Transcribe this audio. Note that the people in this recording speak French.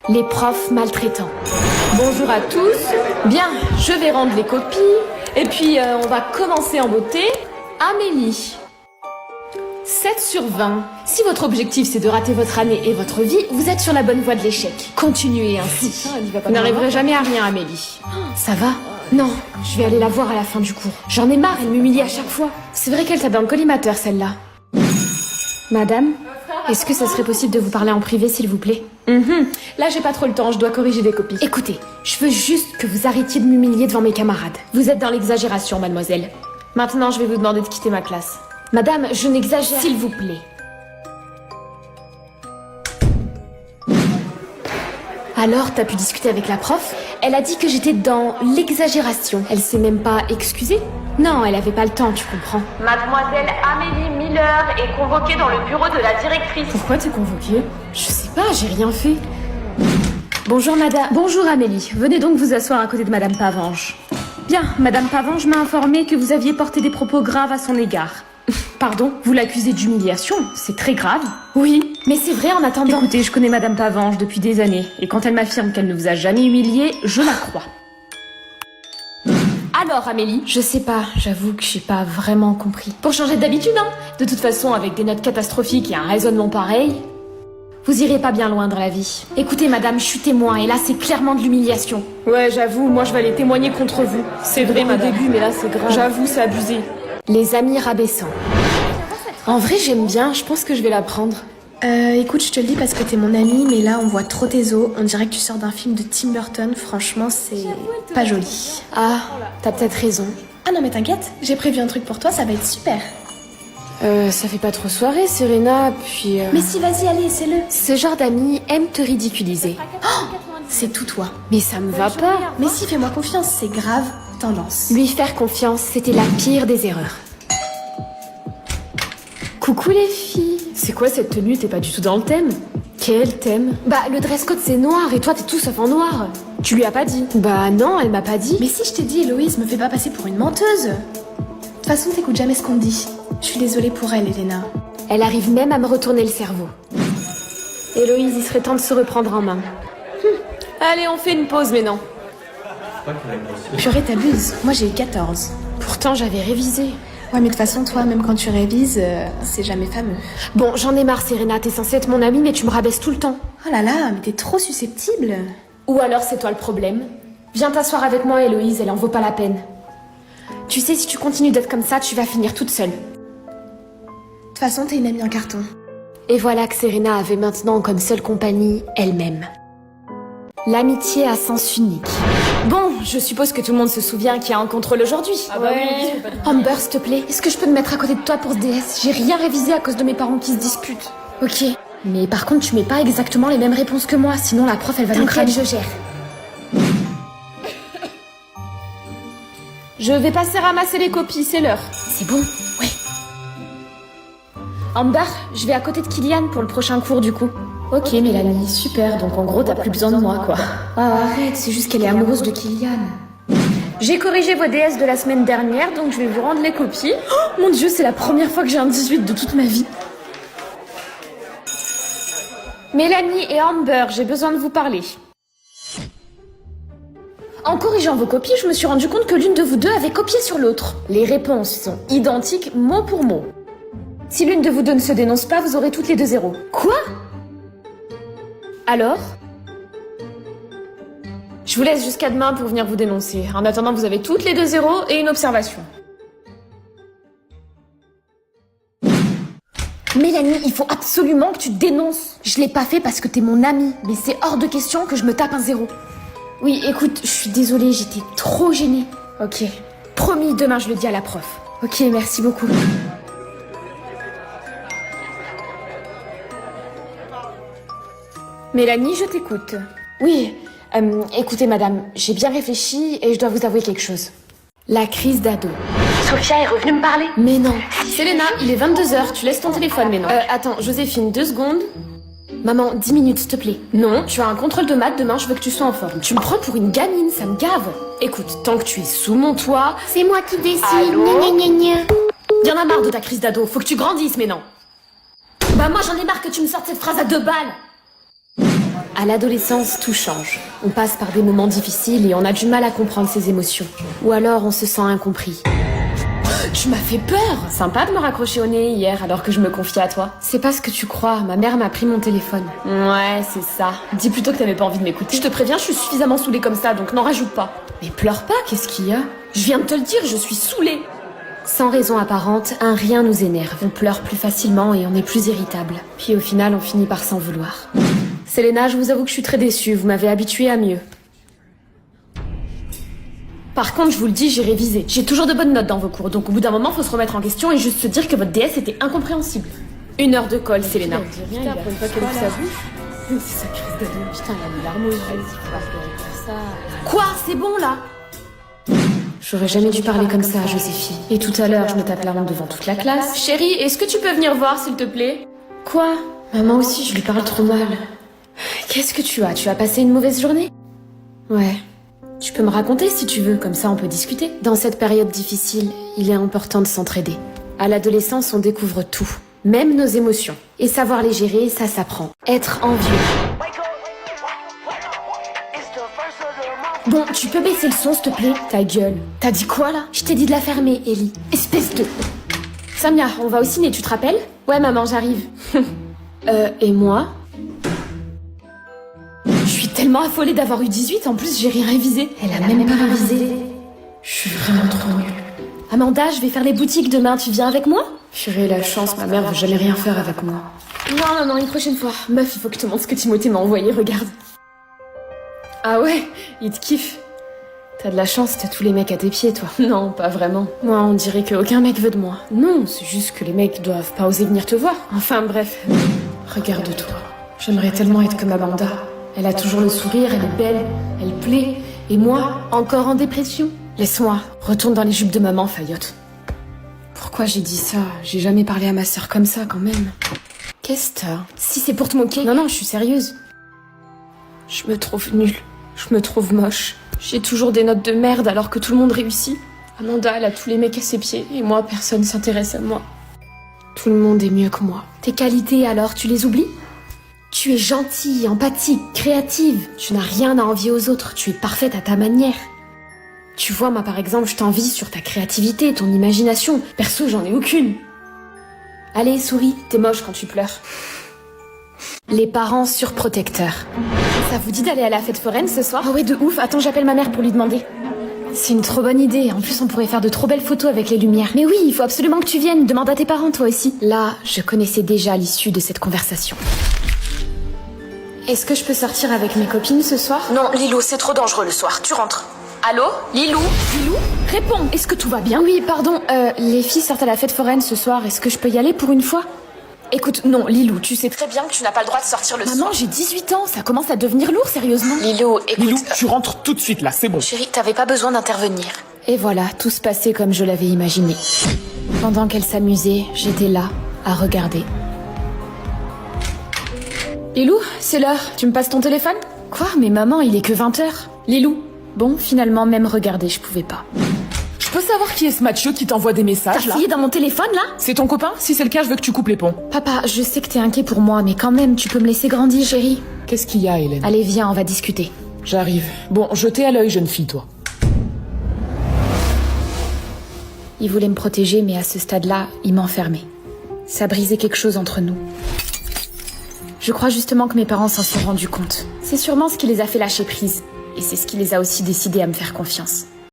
Les profs maltraitants. Bonjour à tous. Bien, je vais rendre les copies. Et puis, on va commencer en beauté. Amélie. 7 sur 20. Si votre objectif c'est de rater votre année et votre vie, vous êtes sur la bonne voie de l'échec. Continuez ainsi. Vous n'arriverez jamais à rien, Amélie. Ça va? Non, je vais aller la voir à la fin du cours. J'en ai marre, elle m'humilie à chaque fois. C'est vrai qu'elle tape dans le collimateur, celle-là. Madame, est-ce que ça serait possible de vous parler en privé, s'il vous plaît? Là, j'ai pas trop le temps, je dois corriger des copies. Écoutez, je veux juste que vous arrêtiez de m'humilier devant mes camarades. Vous êtes dans l'exagération, mademoiselle. Maintenant, je vais vous demander de quitter ma classe. Madame, je n'exagère... S'il vous plaît. Alors, t'as pu discuter avec la prof? Elle a dit que j'étais dans l'exagération. Elle s'est même pas excusée? Non, elle avait pas le temps, tu comprends. Mademoiselle Amélie Miller est convoquée dans le bureau de la directrice. Pourquoi t'es convoquée? Je sais pas, j'ai rien fait. Bonjour madame. Bonjour Amélie. Venez donc vous asseoir à côté de madame Pavange. Bien, madame Pavange m'a informé que vous aviez porté des propos graves à son égard. Pardon, vous l'accusez d'humiliation? C'est très grave. Oui, mais c'est vrai en attendant. Écoutez, je connais madame Pavange depuis des années, et quand elle m'affirme qu'elle ne vous a jamais humilié, je la crois. Alors Amélie? Je sais pas, j'avoue que j'ai pas vraiment compris. Pour changer d'habitude, hein. De toute façon, avec des notes catastrophiques et un raisonnement pareil, vous irez pas bien loin dans la vie. Écoutez madame, je suis témoin, et là c'est clairement de l'humiliation. Ouais, j'avoue, moi je vais aller témoigner contre vous. C'est vrai madame. Au début, mais là c'est grave. J'avoue, c'est abusé. Les amis rabaissants. En vrai, j'aime bien, je pense que je vais la prendre. Écoute, je te le dis parce que t'es mon amie, mais là on voit trop tes os. On dirait que tu sors d'un film de Tim Burton. Franchement, c'est pas joli. Ah, t'as peut-être raison. Ah non mais t'inquiète, j'ai prévu un truc pour toi, ça va être super. Ça fait pas trop soirée, Serena, puis... Mais si, vas-y, allez, essaie-le. Ce genre d'amis aime te ridiculiser. C'est tout toi. Mais ça me va pas. Mais si, fais-moi confiance, c'est grave tendance. Lui faire confiance, c'était la pire des erreurs. Coucou les filles. C'est quoi cette tenue? T'es pas du tout dans le thème. Quel thème? Bah, le dress code c'est noir, et toi t'es tout sauf en noir. Tu lui as pas dit? Bah non, elle m'a pas dit. Mais si je t'ai dit, Héloïse, me fais pas passer pour une menteuse. De toute façon, t'écoutes jamais ce qu'on te dit. Je suis désolée pour elle, Elena. Elle arrive même à me retourner le cerveau. Héloïse, il serait temps de se reprendre en main. Allez, on fait une pause, mais non. Purée, t'abuses. Moi, j'ai eu 14. Pourtant, j'avais révisé. Ouais, mais de toute façon, toi, même quand tu révises, c'est jamais fameux. Bon, j'en ai marre, Serena. T'es censée être mon amie, mais tu me rabaisses tout le temps. Oh là là, mais t'es trop susceptible. Ou alors, c'est toi le problème. Viens t'asseoir avec moi, Héloïse, elle en vaut pas la peine. Tu sais, si tu continues d'être comme ça, tu vas finir toute seule. De toute façon, t'es une amie en carton. Et voilà que Serena avait maintenant comme seule compagnie elle-même. L'amitié à sens unique. Bon, je suppose que tout le monde se souvient qu'il y a un contrôle aujourd'hui. Ah bah oui. Amber, s'il te plaît, est-ce que je peux me mettre à côté de toi pour ce DS? J'ai rien révisé à cause de mes parents qui se disputent. Ok. Mais par contre, tu mets pas exactement les mêmes réponses que moi, sinon la prof, elle va nous cramer. Je gère. Je vais passer ramasser les copies, c'est l'heure. C'est bon? Ouais. Amber, je vais à côté de Kylian pour le prochain cours du coup. Ok Mélanie, super, donc en gros t'as plus besoin de moi quoi. Ah arrête, c'est juste qu'elle est amoureuse de Kylian. J'ai corrigé vos DS de la semaine dernière, donc je vais vous rendre les copies. Oh mon dieu, c'est la première fois que j'ai un 18 de toute ma vie. Mélanie et Amber, j'ai besoin de vous parler. En corrigeant vos copies, je me suis rendu compte que l'une de vous deux avait copié sur l'autre. Les réponses sont identiques mot pour mot. Si l'une de vous deux ne se dénonce pas, vous aurez toutes les deux zéros. Quoi? Alors? Je vous laisse jusqu'à demain pour venir vous dénoncer. En attendant, vous avez toutes les deux zéros et une observation. Mélanie, il faut absolument que tu te dénonces. Je l'ai pas fait parce que t'es mon amie, mais c'est hors de question que je me tape un zéro. Oui, écoute, je suis désolée, j'étais trop gênée. Ok. Promis, demain je le dis à la prof. Ok, merci beaucoup. Mélanie, je t'écoute. Oui, écoutez madame, j'ai bien réfléchi et je dois vous avouer quelque chose. La crise d'ado. Sophia est revenue me parler. Mais non. Selena, il est 22h, tu laisses ton téléphone, mais non. Attends, Joséphine, 2 secondes. Maman, 10 minutes, s'il te plaît. Non, tu as un contrôle de maths demain, je veux que tu sois en forme. Tu me prends pour une gamine, ça me gave. Écoute, tant que tu es sous mon toit... C'est moi qui décide. Allô? Gna gna gna gna. Y'en a marre de ta crise d'ado, faut que tu grandisses, mais non. Bah moi j'en ai marre que tu me sortes cette phrase à 2 balles. À l'adolescence, tout change. On passe par des moments difficiles et on a du mal à comprendre ses émotions. Ou alors on se sent incompris. Tu m'as fait peur! Sympa de me raccrocher au nez hier alors que je me confiais à toi. C'est pas ce que tu crois, ma mère m'a pris mon téléphone. Ouais, c'est ça. Dis plutôt que t'avais pas envie de m'écouter. Je te préviens, je suis suffisamment saoulée comme ça, donc n'en rajoute pas. Mais pleure pas, qu'est-ce qu'il y a? Je viens de te le dire, je suis saoulée. Sans raison apparente, un rien nous énerve. On pleure plus facilement et on est plus irritable. Puis au final, on finit par s'en vouloir. Selena, je vous avoue que je suis très déçue, vous m'avez habituée à mieux. Par contre, je vous le dis, j'ai révisé. J'ai toujours de bonnes notes dans vos cours, donc au bout d'un moment, faut se remettre en question et juste se dire que votre DS était incompréhensible. 1 heure de colle, Selena. Putain, pour une fois qu'elle ouvre sa bouche. C'est sa crise d'adresse. Putain, il a mis l'arme aux yeux. Quoi? C'est bon, là? J'aurais jamais dû parler comme ça à Joséphine. Et tout à l'heure, je me tape la honte devant toute la classe. Chérie, est-ce que tu peux venir voir, s'il te plaît? Quoi? Maman aussi, je lui parle trop mal. Qu'est-ce que tu as? Tu as passé une mauvaise journée? Ouais. Tu peux me raconter si tu veux, comme ça on peut discuter. Dans cette période difficile, il est important de s'entraider. À l'adolescence, on découvre tout, même nos émotions. Et savoir les gérer, ça s'apprend. Être envieux. Bon, tu peux baisser le son, s'il te plaît? Ta gueule. T'as dit quoi, là? Je t'ai dit de la fermer, Ellie. Espèce de... Samia, on va au ciné, tu te rappelles? Ouais, maman, j'arrive. Et moi? Je suis tellement affolée d'avoir eu 18, en plus j'ai rien révisé. Elle a même pas révisé. Je suis vraiment trop nulle. Amanda, je vais faire les boutiques demain, tu viens avec moi? J'aurai la chance, ma mère veut jamais rien faire avec moi. Non, une prochaine fois. Meuf, il faut que je te montre ce que Timothée m'a envoyé, regarde. Ah ouais, il te kiffe. T'as de la chance, t'as tous les mecs à tes pieds, toi. Non, pas vraiment. Moi, on dirait qu'aucun mec veut de moi. Non, c'est juste que les mecs doivent pas oser venir te voir. Enfin bref. Regarde-toi. J'aimerais tellement être comme Amanda. Elle a toujours le sourire, elle est belle, elle plaît. Et moi, encore en dépression. Laisse-moi, retourne dans les jupes de maman, Fayotte. Pourquoi j'ai dit ça? J'ai jamais parlé à ma sœur comme ça, quand même. Qu'est-ce que t'as? Si c'est pour te moquer. Non, je suis sérieuse. Je me trouve nulle. Je me trouve moche. J'ai toujours des notes de merde alors que tout le monde réussit. Amanda, elle a tous les mecs à ses pieds. Et moi, personne s'intéresse à moi. Tout le monde est mieux que moi. Tes qualités, alors, tu les oublies? Tu es gentille, empathique, créative. Tu n'as rien à envier aux autres. Tu es parfaite à ta manière. Tu vois, moi par exemple, je t'envie sur ta créativité, ton imagination. Perso, j'en ai aucune. Allez, souris, t'es moche quand tu pleures. Les parents surprotecteurs. Ça vous dit d'aller à la fête foraine ce soir? Ah ouais, de ouf. Attends, j'appelle ma mère pour lui demander. C'est une trop bonne idée. En plus, on pourrait faire de trop belles photos avec les lumières. Mais oui, il faut absolument que tu viennes. Demande à tes parents, toi aussi. Là, je connaissais déjà l'issue de cette conversation. Est-ce que je peux sortir avec mes copines ce soir? Non, Lilou, c'est trop dangereux le soir. Tu rentres. Allô? Lilou? Lilou? Réponds. Est-ce que tout va bien? Oui, pardon. Les filles sortent à la fête foraine ce soir. Est-ce que je peux y aller pour une fois? Écoute, non, Lilou, tu sais Très bien que tu n'as pas le droit de sortir le soir. Maman, j'ai 18 ans. Ça commence à devenir lourd, sérieusement. Lilou, écoute... Lilou, tu rentres tout de suite là, c'est bon. Chérie, t'avais pas besoin d'intervenir. Et voilà, tout se passait comme je l'avais imaginé. Pendant qu'elle s'amusait, j'étais là, à regarder. Lilou, c'est l'heure. Tu me passes ton téléphone? Quoi? Mais maman, il est que 20h. Lilou. Bon, finalement, même regarder, je pouvais pas. Je peux savoir qui est ce macho qui t'envoie des messages T'as là? fouillé dans mon téléphone, là? C'est ton copain? Si c'est le cas, je veux que tu coupes les ponts. Papa, je sais que t'es inquiet pour moi, mais quand même, tu peux me laisser grandir, chérie. Qu'est-ce qu'il y a, Hélène? Allez, viens, on va discuter. J'arrive. Bon, jetez à l'œil, jeune fille, toi. Il voulait me protéger, mais à ce stade-là, il m'enfermait. Ça brisait quelque chose entre nous. Je crois justement que mes parents s'en sont rendus compte. C'est sûrement ce qui les a fait lâcher prise. Et c'est ce qui les a aussi décidés à me faire confiance.